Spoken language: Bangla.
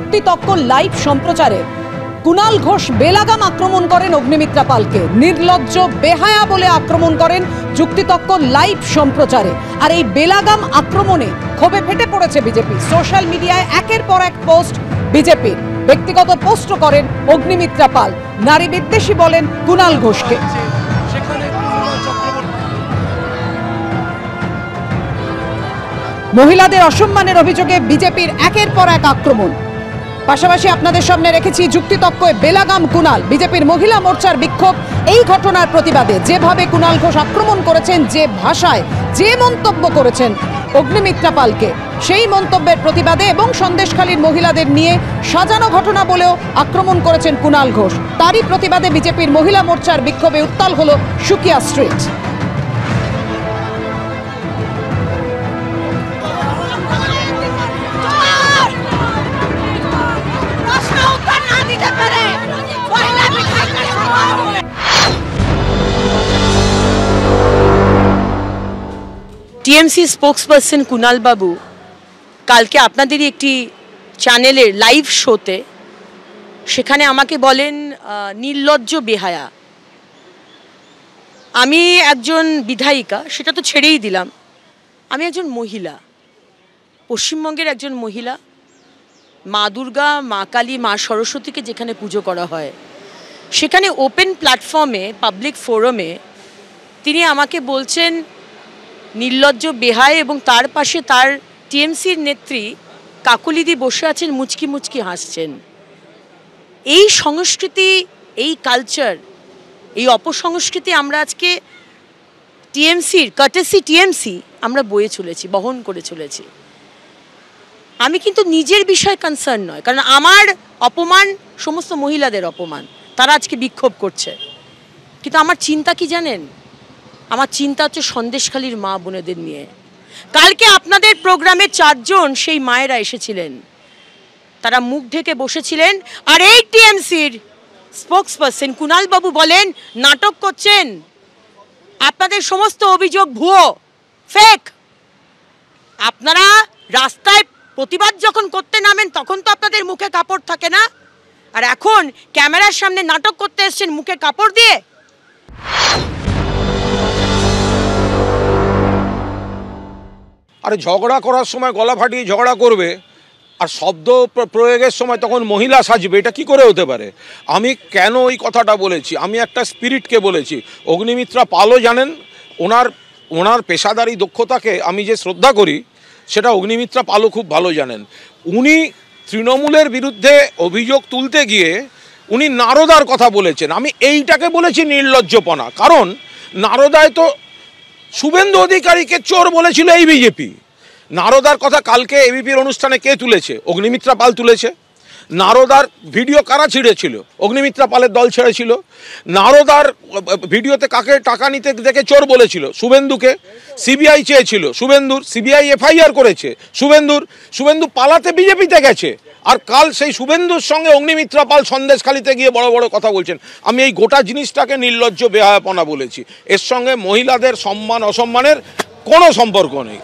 যুক্তিতক্ক লাইভ সম্প্রচারে কুণাল ঘোষ বেলাগাম আক্রমণ করেন অগ্নিমিত্রা পালকে, নির্লজ্জ বেহায়া বলে আক্রমণ করেন যুক্তিতক্ক লাইভ সম্প্রচারে। আর এই বেলাগাম আক্রমণে ক্ষোভে ফেটে পড়েছে বিজেপি। সোশ্যাল মিডিয়ায় একের পর এক পোস্ট বিজেপির, ব্যক্তিগত পোস্ট করেন অগ্নিমিত্রা পাল, নারী বিদ্বেষী বলেন কুণাল ঘোষকে। মহিলাদের অসম্মানের অভিযোগে বিজেপির একের পর এক আক্রমণ। পাশাপাশি আপনাদের সামনে রেখেছি যুক্তিতক্কয় বেলাগাম কুণাল। বিজেপির মহিলা মোর্চার বিক্ষোভ এই ঘটনার প্রতিবাদে। যেভাবে কুণাল ঘোষ আক্রমণ করেছেন, যে ভাষায় যে মন্তব্য করেছেন অগ্নিমিত্রা পালকে, সেই মন্তব্যের প্রতিবাদে এবং সন্দেশখালীর মহিলাদের নিয়ে সাজানো ঘটনা বলেও আক্রমণ করেছেন কুণাল ঘোষ। তারই প্রতিবাদে বিজেপির মহিলা মোর্চার বিক্ষোভে উত্তাল হলো Sukia street. TMC spokesperson Kunal বাবু কালকে আপনাদেরই একটি চ্যানেলের লাইভ শোতে সেখানে আমাকে বলেন নির্লজ্জ বেহায়া। আমি একজন বিধায়িকা, সেটা তো ছেড়েই দিলাম, আমি একজন মহিলা, পশ্চিমবঙ্গের একজন মহিলা। মা দুর্গা, মা কালী, মা সরস্বতীকে যেখানে পুজো করা হয়, সেখানে ওপেন প্ল্যাটফর্মে, পাবলিক ফোরামে তিনি আমাকে বলছেন নির্লজ্জ বেহায়, এবং তার পাশে তার টিএমসির নেত্রী কাকলিদি বসে আছেন, মুচকি মুচকি হাসছেন। এই সংস্কৃতি, এই কালচার, এই অপসংস্কৃতি আমরা আজকে টিএমসির কার্টেসি টিএমসি আমরা বয়ে চলেছি, বহন করে চলেছি। আমি কিন্তু নিজের বিষয়ে কনসার্ন নয়, কারণ আমার অপমান সমস্ত মহিলাদের অপমান, তারা আজকে বিক্ষোভ করছে। কিন্তু আমার চিন্তা কি জানেন? আমার চিন্তা হচ্ছে সন্দেশখালীর মা বোনেদের নিয়ে। কালকে আপনাদের প্রোগ্রামে 4 জন সেই মায়েরা এসেছিলেন, তারা মুখ ঢেকে বসেছিলেন। আর এই টিএমসির স্পোক্সপারসন কুণাল বাবু বলেন নাটক করছেন, আপনাদের সমস্ত অভিযোগ ভুয়ো, ফেক। আপনারা রাস্তায় প্রতিবাদ যখন করতে নামেন তখন তো আপনাদের মুখে কাপড় থাকে না, আর এখন ক্যামেরার সামনে নাটক করতে এসেছেন মুখে কাপড় দিয়ে। আরে ঝগড়া করার সময় গলা ফাটিয়ে ঝগড়া করবে, আর শব্দ প্রয়োগের সময় তখন মহিলা সাজবে, এটা কি করে হতে পারে? আমি কেন ওই কথাটা বলেছি? আমি একটা স্পিরিটকে বলেছি। অগ্নিমিত্রা পালও জানেন, ওনার পেশাদারি দক্ষতাকে আমি যে শ্রদ্ধা করি, সেটা অগ্নিমিত্রা পালও খুব ভালো জানেন। উনি তৃণমূলের বিরুদ্ধে অভিযোগ তুলতে গিয়ে উনি নারদার কথা বলেছেন। আমি এইটাকে বলেছি নির্লজ্জপনা, কারণ নারদায় তো শুভেন্দু অধিকারীকে চোর বলেছিল এই বিজেপি। নারদার কথা কালকে এবিপির অনুষ্ঠানে কে তুলেছে? অগ্নিমিত্রা পাল তুলেছে। নারদার ভিডিও কারা ছিঁড়েছিল? অগ্নিমিত্রা পালের দল ছেড়েছিল। নারদার ভিডিওতে কাকে টাকা নিতে দেখে চোর বলেছিল? শুভেন্দুকে। সিবিআই চেয়েছিল শুভেন্দুর, সিবিআই এফআইআর করেছে শুভেন্দু পালাতে বিজেপিতে গেছে। আর কাল সেই শুভেন্দুর সঙ্গে অগ্নিমিত্রা পাল সন্দেশখালীতে গিয়ে বড় বড় কথা বলছেন। আমি এই গোটা জিনিসটাকে নির্লজ্জ বেহায়াপনা বলেছি। এর সঙ্গে মহিলাদের সম্মান অসম্মানের কোনো সম্পর্ক নেই।